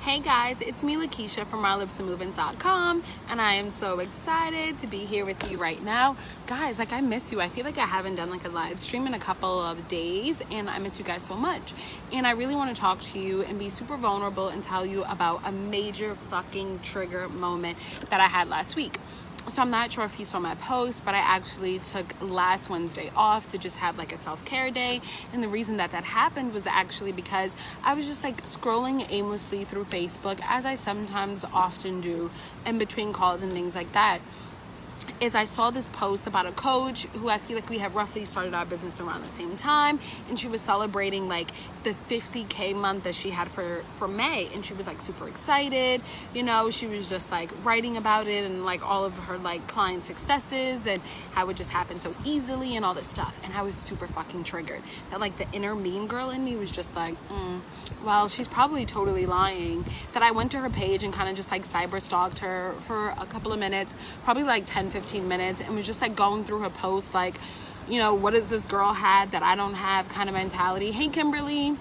Hey guys, it's me Lakeisha from ourlipsandmovement.com, and I am so excited to be here with you right now. Guys, I miss you. I feel like I haven't done a live stream in a couple of days, and I miss you guys so much. And I really want to talk to you and be super vulnerable and tell you about a major fucking trigger moment that I had last week. So I'm not sure if you saw my post, but I actually took last Wednesday off to just have a self-care day. And the reason that happened was actually because I was just scrolling aimlessly through Facebook, as I sometimes often do in between calls and things like that. Is I saw this post about a coach who I feel like we have roughly started our business around the same time, and she was celebrating the 50K month that she had for May, and she was super excited. She was just writing about it and all of her client successes and how it just happened so easily and all this stuff. And I was super fucking triggered that the inner mean girl in me was just well, she's probably totally lying. That I went to her page and kind of just cyber stalked her for a couple of minutes, probably 10-15 minutes, and was just going through her posts what does this girl have that I don't have kind of mentality. Hey Kimberly.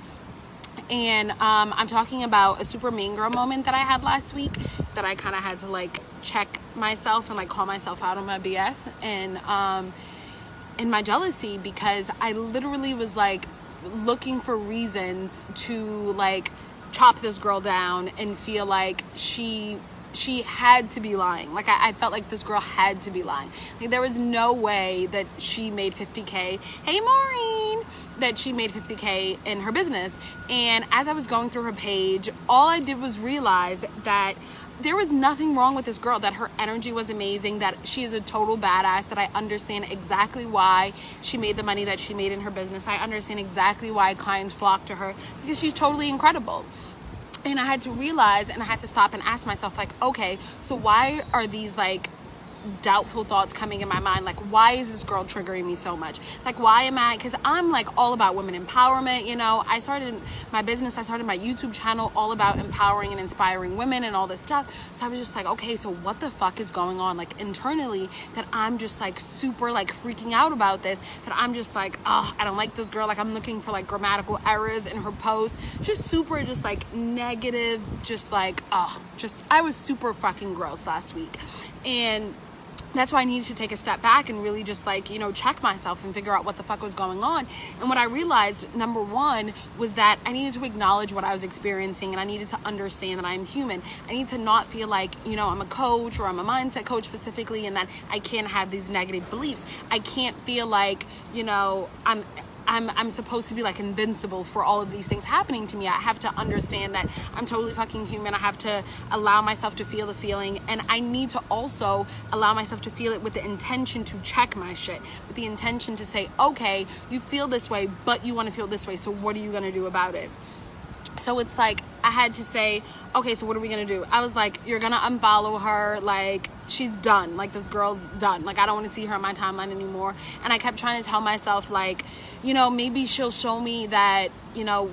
And I'm talking about a super mean girl moment that I had last week, that I kind of had to check myself and call myself out on my BS and my jealousy, because I literally was looking for reasons to chop this girl down and feel she had to be lying. I felt like this girl had to be lying. There was no way that she made 50K. Hey Maureen, that she made 50K in her business. And as I was going through her page, all I did was realize that there was nothing wrong with this girl, that her energy was amazing, that she is a total badass, that I understand exactly why she made the money that she made in her business. I understand exactly why clients flock to her, because she's totally incredible. And I had to realize, and I had to stop and ask myself, okay, so why are these doubtful thoughts coming in my mind? Why is this girl triggering me so much? Why am I, because I'm all about women empowerment. I started my business, I started my YouTube channel all about empowering and inspiring women and all this stuff. So I was just okay, so what the fuck is going on internally, that I'm just super freaking out about this, that I'm just oh, I don't like this girl. I'm looking for grammatical errors in her posts, just super negative, I was super fucking gross last week. And that's why I needed to take a step back and really just check myself and figure out what the fuck was going on. And what I realized, number one, was that I needed to acknowledge what I was experiencing, and I needed to understand that I'm human. I need to not feel I'm a coach, or I'm a mindset coach specifically, and that I can't have these negative beliefs. I can't feel I'm supposed to be invincible for all of these things happening to me. I have to understand that I'm totally fucking human. I have to allow myself to feel the feeling, and I need to also allow myself to feel it with the intention to check my shit, with the intention to say, okay, you feel this way, but you want to feel this way, so what are you going to do about it? So it's I had to say, okay, so what are we going to do? I was you're going to unfollow her. She's done. This girl's done. I don't want to see her on my timeline anymore. And I kept trying to tell myself, maybe she'll show me that,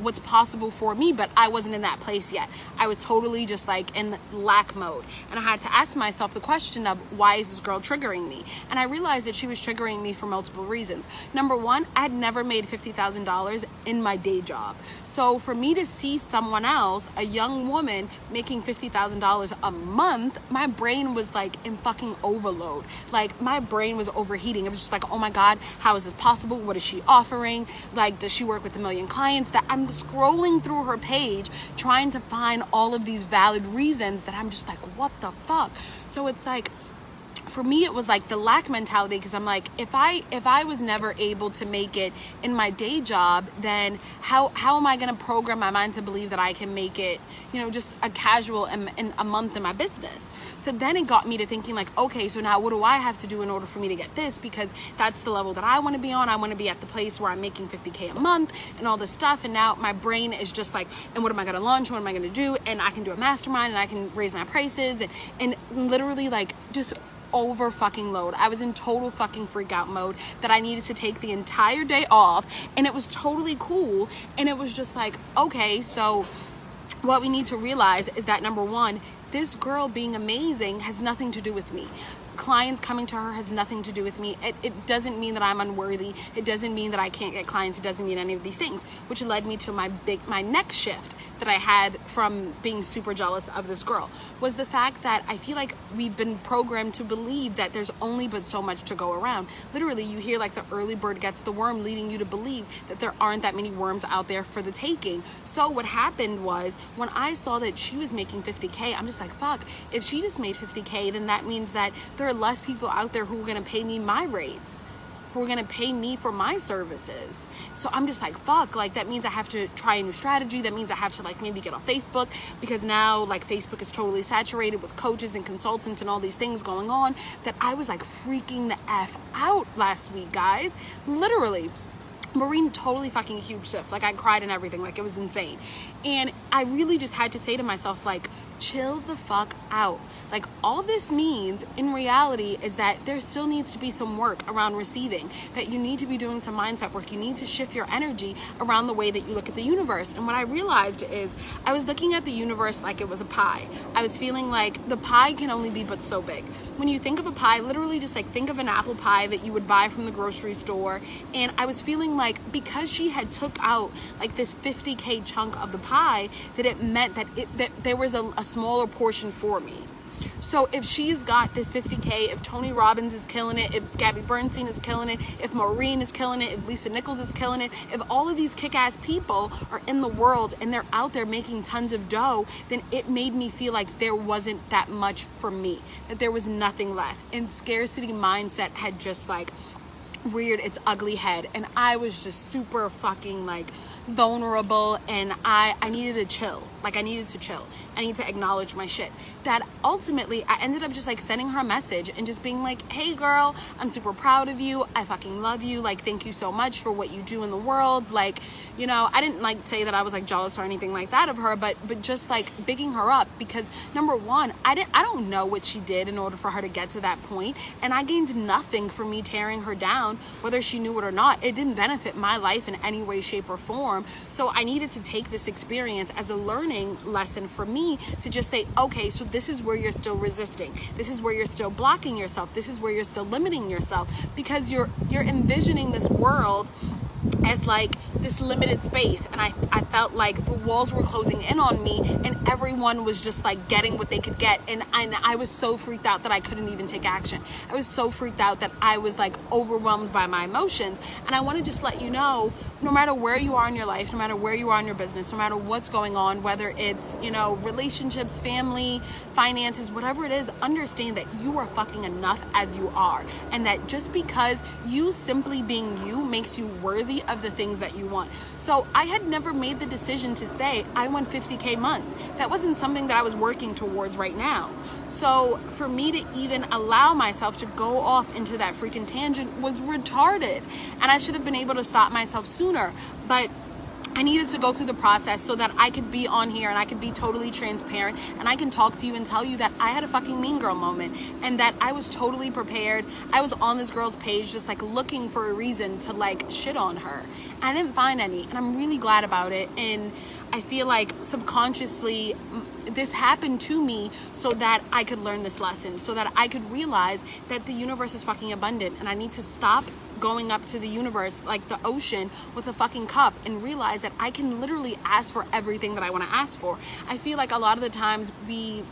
what's possible for me, but I wasn't in that place yet. I was totally just in lack mode. And I had to ask myself the question of, why is this girl triggering me? And I realized that she was triggering me for multiple reasons. Number one, I had never made $50,000 in my day job. So for me to see someone else, a young woman, making $50,000 a month, my brain was in fucking overload. My brain was overheating. It was just oh my God, how is this possible? What is she offering? Does she work with a million clients? That I'm scrolling through her page trying to find all of these valid reasons that I'm just what the fuck? So it's for me, it was the lack mentality, because I'm if I was never able to make it in my day job, then how am I going to program my mind to believe that I can make it, just a casual in a month in my business? So then it got me to thinking okay, so now what do I have to do in order for me to get this? Because that's the level that I want to be on. I want to be at the place where I'm making 50K a month and all this stuff. And now my brain is just and what am I going to launch? What am I going to do? And I can do a mastermind, and I can raise my prices, and literally just over fucking load. I was in total fucking freak out mode, that I needed to take the entire day off, and it was totally cool. And it was just okay, so what we need to realize is that, number one, this girl being amazing has nothing to do with me. clients coming to her has nothing to do with me. It doesn't mean that I'm unworthy. It doesn't mean that I can't get clients. It doesn't mean any of these things, which led me to my next shift that I had from being super jealous of this girl, was the fact that I feel like we've been programmed to believe that there's only but so much to go around. Literally, you hear like the early bird gets the worm, leading you to believe that there aren't that many worms out there for the taking. So what happened was, when I saw that she was making 50K, I'm just like, fuck, if she just made 50K, then that means that there are less people out there who are gonna pay me my rates, who are gonna pay me for my services. So I'm just like, fuck, like that means I have to try a new strategy. That means I have to like maybe get on Facebook, because now like Facebook is totally saturated with coaches and consultants and all these things going on, that I was like freaking the F out last week, guys. Literally. Maureen, totally fucking huge shift. Like I cried and everything, like it was insane. And I really just had to say to myself, like, chill the fuck out. Like, all this means in reality is that there still needs to be some work around receiving, that you need to be doing some mindset work. You need to shift your energy around the way that you look at the universe. And what I realized is I was looking at the universe like it was a pie. I was feeling like the pie can only be but so big. When you think of a pie, literally just like think of an apple pie that you would buy from the grocery store. And I was feeling like because she had took out like this 50K chunk of the pie, that it meant that there was a smaller portion for me. So if she's got this 50K, if Tony Robbins is killing it, if Gabby Bernstein is killing it, if Maureen is killing it, if Lisa Nichols is killing it, if all of these kick-ass people are in the world and they're out there making tons of dough, then it made me feel like there wasn't that much for me, that there was nothing left. And scarcity mindset had just like reared its ugly head, and I was just super fucking like vulnerable, and I needed to chill. Like I needed to chill. I need to acknowledge my shit. That ultimately I ended up just like sending her a message and just being like, hey girl, I'm super proud of you. I fucking love you. Like, thank you so much for what you do in the world. Like, you know, I didn't like say that I was like jealous or anything like that of her, but just like bigging her up, because number one, I don't know what she did in order for her to get to that point, and I gained nothing from me tearing her down, whether she knew it or not. It didn't benefit my life in any way, shape, or form. So I needed to take this experience as a learning lesson for me to just say, okay, so this is where you're still resisting. This is where you're still blocking yourself. This is where you're still limiting yourself, because you're envisioning this world as like this limited space, and I felt like the walls were closing in on me, and everyone was just like getting what they could get, and I was so freaked out that I couldn't even take action. I was so freaked out that I was like overwhelmed by my emotions. And I want to just let you know, no matter where you are in your life, no matter where you are in your business, no matter what's going on, whether it's, you know, relationships, family, finances, whatever it is, understand that you are fucking enough as you are, and that just because you simply being you makes you worthy of the things that you want. So I had never made the decision to say I want 50K months. That wasn't something that I was working towards right now. So for me to even allow myself to go off into that freaking tangent was retarded, and I should have been able to stop myself sooner. But I needed to go through the process so that I could be on here and I could be totally transparent, and I can talk to you and tell you that I had a fucking mean girl moment, and that I was totally prepared. I was on this girl's page just like looking for a reason to like shit on her. I didn't find any, and I'm really glad about it. And I feel like subconsciously this happened to me so that I could learn this lesson, so that I could realize that the universe is fucking abundant, and I need to stop going up to the universe like the ocean with a fucking cup and realize that I can literally ask for everything that I want to ask for. I feel like a lot of the times we,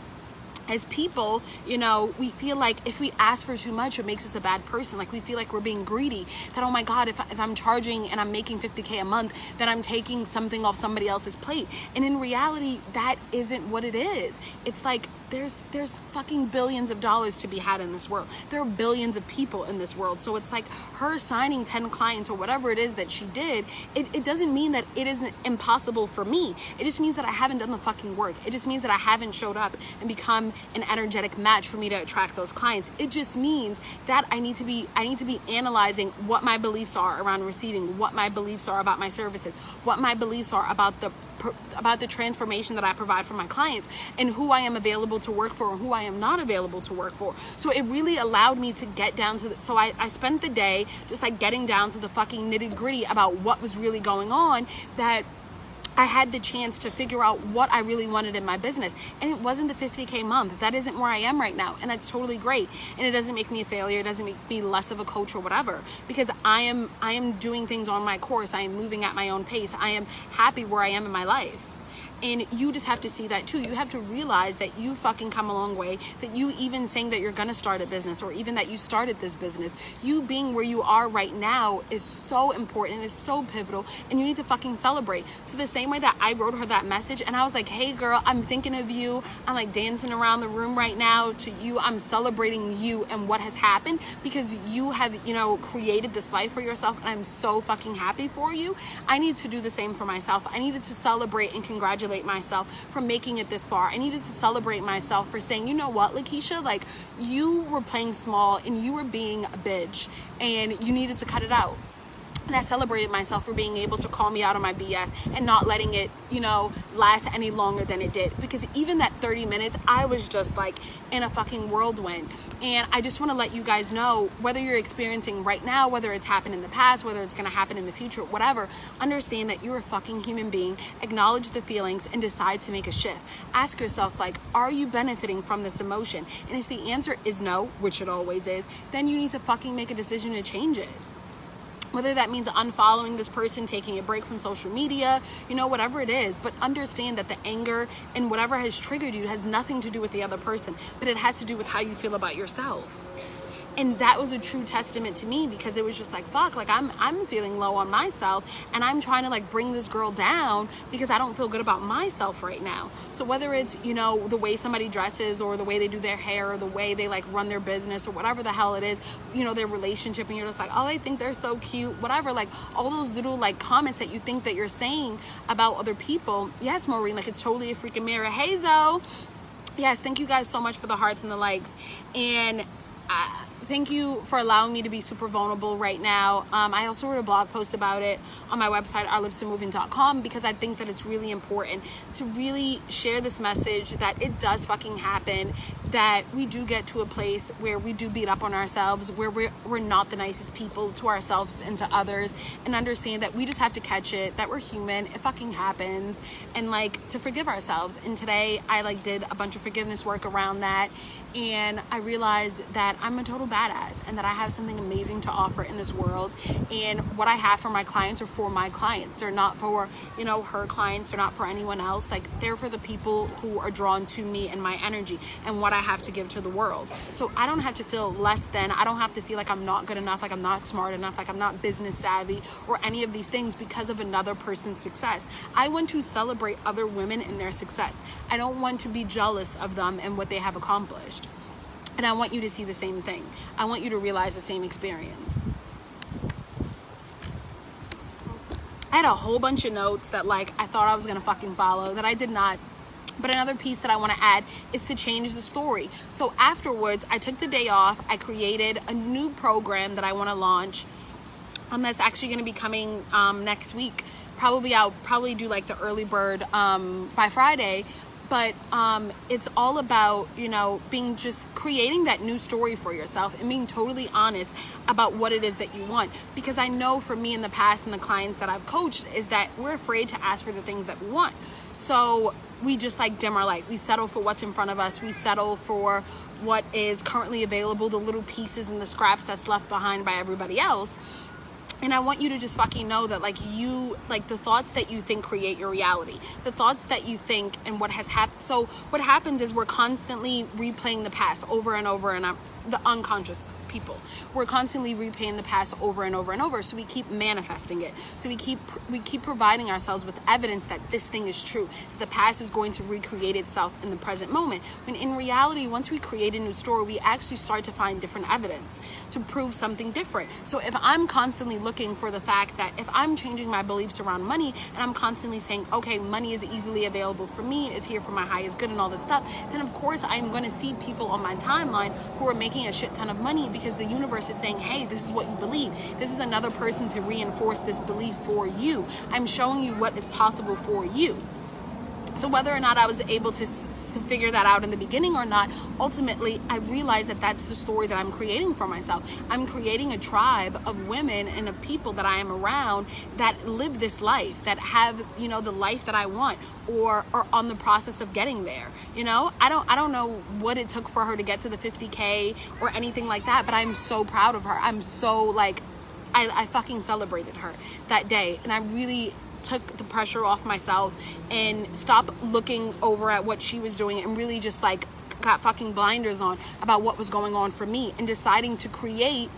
as people, you know, we feel like if we ask for too much, it makes us a bad person. Like we feel like we're being greedy, that, oh my God, if I'm charging and I'm making 50K a month, then I'm taking something off somebody else's plate. And in reality, that isn't what it is. It's like there's fucking billions of dollars to be had in this world. There are billions of people in this world. So it's like her signing 10 clients or whatever it is that she did, it doesn't mean that it isn't impossible for me. It just means that I haven't done the fucking work. It just means that I haven't showed up and become an energetic match for me to attract those clients. It just means that I need to be analyzing what my beliefs are around receiving, what my beliefs are about my services, what my beliefs are about the transformation that I provide for my clients, and who I am available to work for and who I am not available to work for. So it really allowed me to get down to so I spent the day just like getting down to the fucking nitty gritty about what was really going on, that I had the chance to figure out what I really wanted in my business. And it wasn't the 50K month. That isn't where I am right now. And that's totally great. And it doesn't make me a failure. It doesn't make me less of a coach or whatever, because I am doing things on my course. I am moving at my own pace. I am happy where I am in my life. And you just have to see that too. You have to realize that you fucking come a long way, that you even saying that you're gonna start a business, or even that you started this business, you being where you are right now is so important, it's so pivotal, and you need to fucking celebrate. So the same way that I wrote her that message and I was like, hey girl, I'm thinking of you. I'm like dancing around the room right now to you. I'm celebrating you and what has happened, because you have, you know, created this life for yourself, and I'm so fucking happy for you. I need to do the same for myself. I needed to celebrate and congratulate myself for making it this far. I needed to celebrate myself for saying, you know what, Lakeisha, like, you were playing small and you were being a bitch and you needed to cut it out. And I celebrated myself for being able to call me out on my BS and not letting it, you know, last any longer than it did. Because even that 30 minutes, I was just like in a fucking whirlwind. And I just want to let you guys know, whether you're experiencing right now, whether it's happened in the past, whether it's going to happen in the future, whatever, understand that you're a fucking human being. Acknowledge the feelings and decide to make a shift. Ask yourself, like, are you benefiting from this emotion? And if the answer is no, which it always is, then you need to fucking make a decision to change it. Whether that means unfollowing this person, taking a break from social media, you know, whatever it is. But understand that the anger and whatever has triggered you has nothing to do with the other person, but it has to do with how you feel about yourself. And that was a true testament to me, because it was just like, fuck, like I'm feeling low on myself, and I'm trying to like bring this girl down because I don't feel good about myself right now. So whether it's, you know, the way somebody dresses, or the way they do their hair, or the way they like run their business, or whatever the hell it is, you know, their relationship, and you're just like, oh, I think they're so cute, whatever, like all those little like comments that you think that you're saying about other people. Yes, Maureen, like it's totally a freaking mirror. Hey, Zoe. Yes, thank you guys so much for the hearts and the likes. And thank you for allowing me to be super vulnerable right now. I also wrote a blog post about it on my website, ourlipsaremoving.com, because I think that it's really important to really share this message that it does fucking happen, that we do get to a place where we do beat up on ourselves, where we're not the nicest people to ourselves and to others, and understand that we just have to catch it, that we're human, it fucking happens, and like to forgive ourselves. And today I like did a bunch of forgiveness work around that, and I realized that I'm a total badass, and that I have something amazing to offer in this world. And what I have for my clients are for my clients. They're not for, you know, her clients. They're not for anyone else. Like, they're for the people who are drawn to me and my energy and what I have to give to the world. So I don't have to feel less than. I don't have to feel like I'm not good enough, like I'm not smart enough, like I'm not business savvy, or any of these things because of another person's success. I want to celebrate other women and their success. I don't want to be jealous of them and what they have accomplished. And I want you to see the same thing. I want you to realize the same experience. I had a whole bunch of notes that like I thought I was gonna fucking follow, that I did not. But another piece that I want to add is to change the story. So afterwards, I took the day off. I created a new program that I want to launch. That's actually going to be coming next week. I'll probably do like the early bird by Friday. But it's all about, you know, creating that new story for yourself and being totally honest about what it is that you want. Because I know for me in the past and the clients that I've coached is that we're afraid to ask for the things that we want. So we just like dim our light. We settle for what's in front of us. We settle for what is currently available, the little pieces and the scraps that's left behind by everybody else. And I want you to just fucking know that the thoughts that you think create your reality. The thoughts that you think and what has happened. So what happens is we're constantly replaying the past over and over, and the unconscious people. We're constantly replaying the past over and over and over. So we keep manifesting it. So we keep providing ourselves with evidence that this thing is true. That the past is going to recreate itself in the present moment. When in reality, once we create a new story, we actually start to find different evidence to prove something different. So if I'm constantly looking for the fact that if I'm changing my beliefs around money and I'm constantly saying, okay, money is easily available for me, it's here for my highest good and all this stuff, then of course I'm going to see people on my timeline who are making a shit ton of money, because the universe is saying, hey, this is what you believe. This is another person to reinforce this belief for you. I'm showing you what is possible for you. So whether or not I was able to figure that out in the beginning or not, ultimately I realized that that's the story that I'm creating for myself. I'm creating a tribe of women and of people that I am around that live this life, that have, you know, the life that I want, or are on the process of getting there. You know, I don't know what it took for her to get to the 50K or anything like that, but I'm so proud of her. I'm so like, I fucking celebrated her that day, and I really took the pressure off myself and stopped looking over at what she was doing and really just like got fucking blinders on about what was going on for me, and deciding to create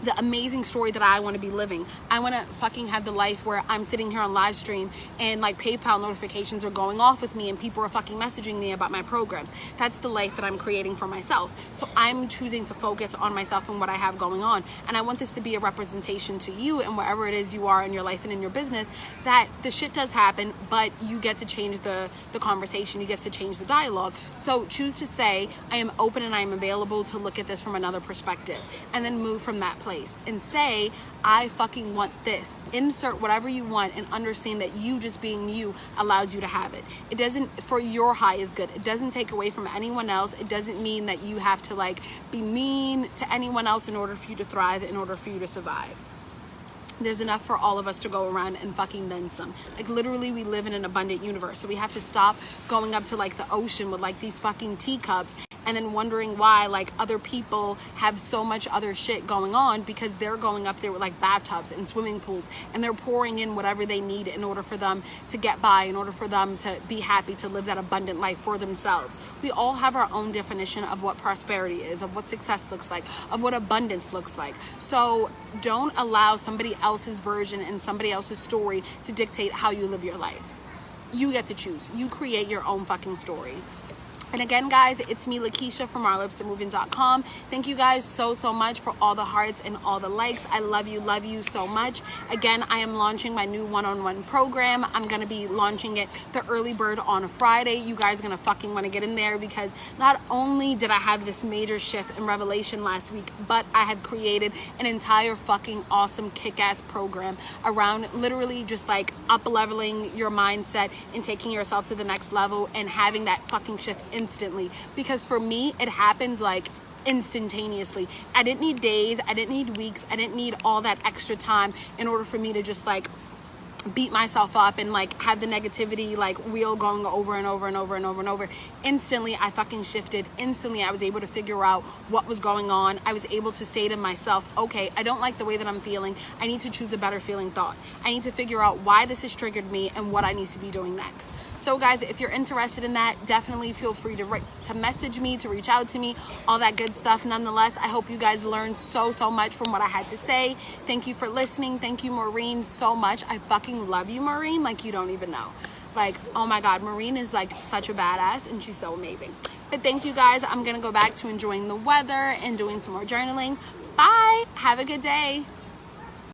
the amazing story that I want to be living. I want to fucking have the life where I'm sitting here on live stream and like PayPal notifications are going off with me and people are fucking messaging me about my programs. That's the life that I'm creating for myself. So I'm choosing to focus on myself and what I have going on. And I want this to be a representation to you and wherever it is you are in your life and in your business, that the shit does happen, but you get to change the conversation. You get to change the dialogue. So choose to say, I am open and I am available to look at this from another perspective, and then move from that place and say, I fucking want this. Insert whatever you want and understand that you just being you allows you to have it. It doesn't, for your high is good. It doesn't take away from anyone else. It doesn't mean that you have to like be mean to anyone else in order for you to thrive, in order for you to survive. There's enough for all of us to go around and fucking then some. Like literally we live in an abundant universe. So we have to stop going up to like the ocean with like these fucking teacups and then wondering why like other people have so much other shit going on, because they're going up there with like bathtubs and swimming pools and they're pouring in whatever they need in order for them to get by, in order for them to be happy, to live that abundant life for themselves. We all have our own definition of what prosperity is, of what success looks like, of what abundance looks like. So don't allow somebody else's version and somebody else's story to dictate how you live your life. You get to choose. You create your own fucking story. And again, guys, it's me, Lakeisha from OurLipsAreMoving.com. Thank you guys so much for all the hearts and all the likes. I love you so much. Again, I am launching my new one-on-one program. I'm going to be launching it, the early bird, on a Friday. You guys are going to fucking want to get in there, because not only did I have this major shift and revelation last week, but I have created an entire fucking awesome kick-ass program around literally just like up-leveling your mindset and taking yourself to the next level and having that fucking shift instantly. Because for me, it happened like instantaneously. I didn't need days, I didn't need weeks, I didn't need all that extra time in order for me to just like beat myself up and like have the negativity like wheel going over and over and over and over and over. Instantly I fucking shifted. Instantly I was able to figure out what was going on. I was able to say to myself, okay, I don't like the way that I'm feeling. I need to choose a better feeling thought. I need to figure out why this has triggered me and what I need to be doing next. So guys, if you're interested in that, definitely feel free to message me, to reach out to me, all that good stuff. Nonetheless, I hope you guys learned so much from what I had to say. Thank you for listening. Thank you, Maureen, so much. I fucking love you, Maureen, like you don't even know. Like, oh my God, Maureen is like such a badass and she's so amazing. But thank you guys. I'm gonna go back to enjoying the weather and doing some more journaling. Bye. Have a good day.